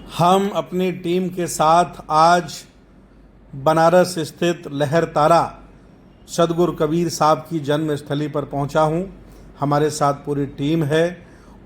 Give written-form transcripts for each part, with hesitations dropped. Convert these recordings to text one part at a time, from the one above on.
हम अपनी टीम के साथ आज बनारस स्थित लहरतारा सदगुरु कबीर साहब की जन्म स्थली पर पहुंचा हूं। हमारे साथ पूरी टीम है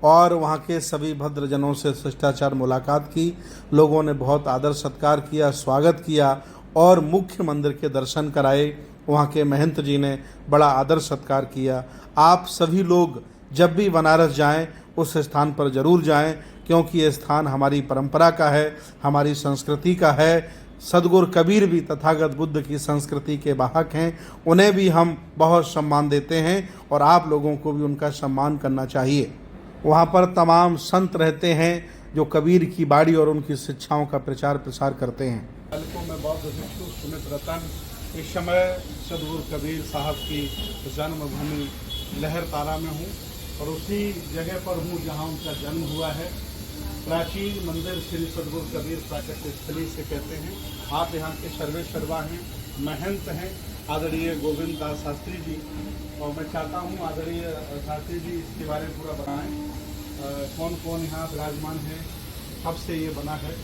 और वहां के सभी भद्रजनों से शिष्टाचार मुलाकात की। लोगों ने बहुत आदर सत्कार किया, स्वागत किया और मुख्य मंदिर के दर्शन कराए। वहां के महंत जी ने बड़ा आदर सत्कार किया। आप सभी लोग जब भी बनारस जाएं उस स्थान पर जरूर जाएं, क्योंकि ये स्थान हमारी परंपरा का है, हमारी संस्कृति का है। सदगुरु कबीर भी तथागत बुद्ध की संस्कृति के वाहक हैं, उन्हें भी हम बहुत सम्मान देते हैं और आप लोगों को भी उनका सम्मान करना चाहिए। वहाँ पर तमाम संत रहते हैं जो कबीर की बाणी और उनकी शिक्षाओं का प्रचार प्रसार करते हैं। कल को मैं बौद्ध भिक्षु सुमित रतन इस समय सदगुरु कबीर साहब की जन्मभूमि लहरतारा में हूँ और उसी जगह पर हूँ जहाँ उनका जन्म हुआ है। प्राचीन मंदिर श्री सदगुरु कबीर प्राकट्य स्थली से कहते हैं। आप यहाँ के सर्वेसर्वा हैं, महंत हैं आदरणीय गोविंद दास शास्त्री जी, और मैं चाहता हूँ आदरणीय शास्त्री जी इसके बारे में पूरा बताएं। कौन कौन यहाँ विराजमान है, कब से ये बना है?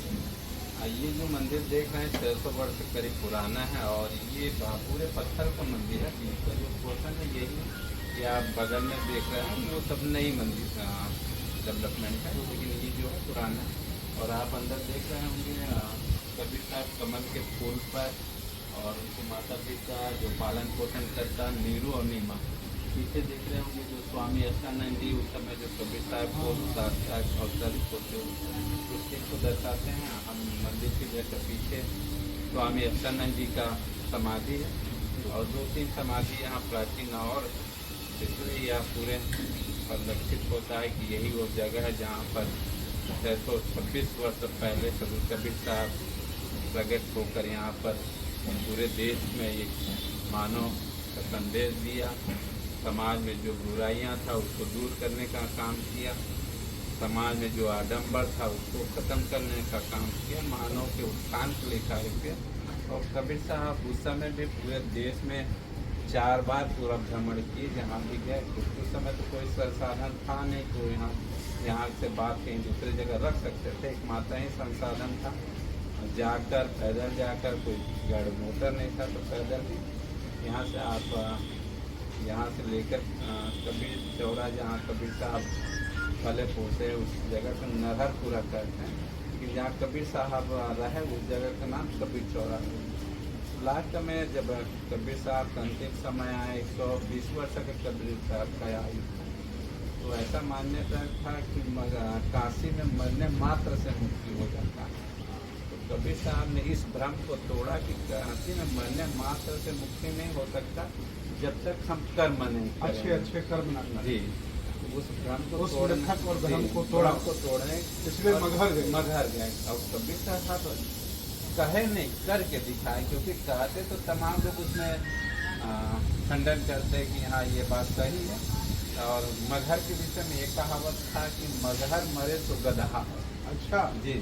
ये जो मंदिर देख रहे हैं 600 वर्ष से करीब पुराना है और ये पूरे पत्थर का मंदिर है। बीच का जो पोर्शन है यही कि आप बगल में देख रहे हैं वो सब नई मंदिर डेवलपमेंट है, लेकिन ये जो है पुराना। और आप अंदर देख रहे होंगे कबीर साहब कमल के फूल पर और उनके माता पिता जो पालन पोषण करता नीरू और नीमा। पीछे देख रहे होंगे जो स्वामी अष्टानंद जी उस समय जो कबीर साहब को अवतरित होते उस चीज़ को दर्शाते हैं। हम मंदिर के जैसे पीछे स्वामी अष्टानंद जी का समाधि है और 2-3 समाधि यहाँ प्राचीन और इसलिए यह पूरे परिलक्षित होता है कि यही वो जगह है जहाँ पर 626 वर्ष पहले सदगुरु कबीर साहब प्रकट होकर यहाँ पर पूरे देश में एक मानव का संदेश दिया। समाज में जो बुराइयाँ था उसको दूर करने का काम किया, समाज में जो आडंबर था उसको ख़त्म करने का काम किया, मानव के उत्थान के लिए कार्य किया। और कबीर साहब उस समय भी पूरे देश में 4 बार पूरा भ्रमण किए, जहाँ भी गए। उस समय तो कोई संसाधन था नहीं, तो यहाँ से बात कहीं दूसरी जगह रख सकते थे, एक मात्र ही संसाधन था जाकर पैदल जाकर, कोई गाड़ी मोटर नहीं था तो पैदल ही यहाँ से आप यहाँ से लेकर कबीर चौरा जहाँ कबीर साहब पले पोसे उस जगह का नरहर पूरा करते हैं कि जहाँ कबीर साहब रहे उस जगह का नाम कबीर चौरा है। लास्ट में जब कबीर साहब का अंतिम समय आए 120 वर्ष के कबीर साहब का आयु था, तो ऐसा मान्यता था कि काशी में मरने मात्र से मुक्ति हो जाता है। तो कबीर साहब ने इस भ्रम को तोड़ा कि काशी में मरने मात्र से मुक्ति नहीं हो सकता जब तक हम कर्म नहीं करें, अच्छे कर्म न करें। जी, उस भ्रम को और भ्रम को तोड़ने इसलिए मगहर गए। और कबीर साहब कहे नहीं करके दिखाए, क्योंकि कहते तो तमाम लोग उसमें खंडन करते कि हाँ ये बात सही है। और मगहर के विषय में एक कहावत था कि मगहर मरे तो गदहा। अच्छा जी,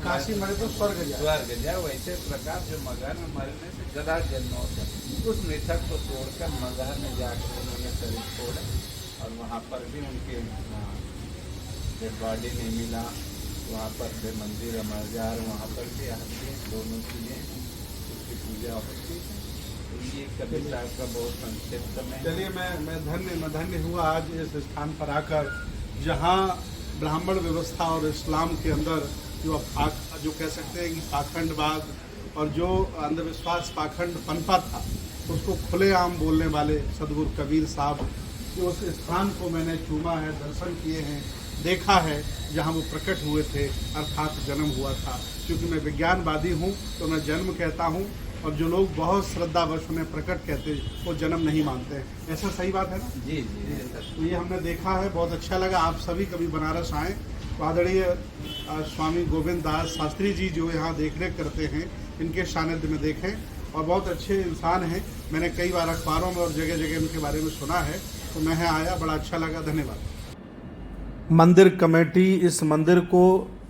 काशी मरे तो स्वर्ग जाए। वैसे प्रकार जो मगहर में मरने से गदहा जन्म होता है, उस मिथक को तोड़कर मगहर में जाकर उन्होंने शरीर छोड़ा और वहाँ पर भी उनके डेड बॉडी नहीं मिला। वहाँ पर भी मंदिर मजार वहाँ पर भी आती दोनों चीज़ें उसकी पूजा होती है। तो ये कबीर साहब का बहुत संक्षिप्त में। चलिए मैं धन्य हुआ आज इस स्थान पर आकर, जहाँ ब्राह्मण व्यवस्था और इस्लाम के अंदर जो कह सकते हैं कि पाखंडवाद और जो अंधविश्वास पाखंड पनपा था उसको खुलेआम बोलने वाले सदगुरु कबीर साहब जो उस स्थान को मैंने चूमा है, दर्शन किए हैं, देखा है जहाँ वो प्रकट हुए थे, अर्थात जन्म हुआ था। क्योंकि मैं विज्ञानवादी हूँ तो मैं जन्म कहता हूँ और जो लोग बहुत श्रद्धावश उन्हें प्रकट कहते हैं वो जन्म नहीं मानते हैं। ऐसा सही बात है ना? जी। तो ये हमने देखा है, बहुत अच्छा लगा। आप सभी कभी बनारस आएँ तो आदरणीय स्वामी गोविंद दास शास्त्री जी जो यहाँ देख रेख करते हैं, इनके सानिध्य में देखें और बहुत अच्छे इंसान हैं। मैंने कई बार अखबारों में और जगह जगह उनके बारे में सुना है, तो मैं आया, बड़ा अच्छा लगा। धन्यवाद। मंदिर कमेटी इस मंदिर को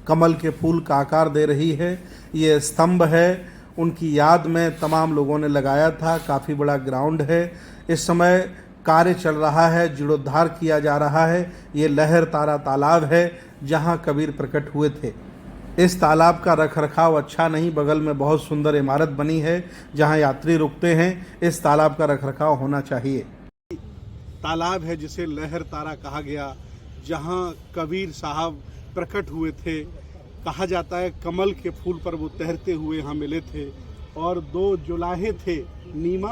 कमल के फूल का आकार दे रही है। ये स्तंभ है, उनकी याद में तमाम लोगों ने लगाया था। काफ़ी बड़ा ग्राउंड है। इस समय कार्य चल रहा है, जीर्णोद्धार किया जा रहा है। ये लहरतारा तालाब है जहाँ कबीर प्रकट हुए थे। इस तालाब का रखरखाव अच्छा नहीं, बगल में बहुत सुंदर इमारत बनी है जहां यात्री रुकते हैं। इस तालाब का रखरखाव होना चाहिए। तालाब है जिसे लहर तारा कहा गया, जहां कबीर साहब प्रकट हुए थे। कहा जाता है कमल के फूल पर वो तैरते हुए यहाँ मिले थे और दो जुलाहे थे, नीमा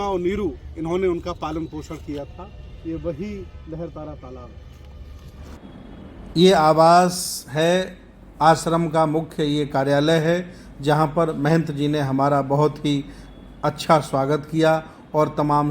और नीरू, इन्होंने उनका पालन पोषण किया था। ये वही लहर तारा तालाब है। ये आवास है, आश्रम का मुख्य ये कार्यालय है जहाँ पर महंत जी ने हमारा बहुत ही अच्छा स्वागत किया और तमाम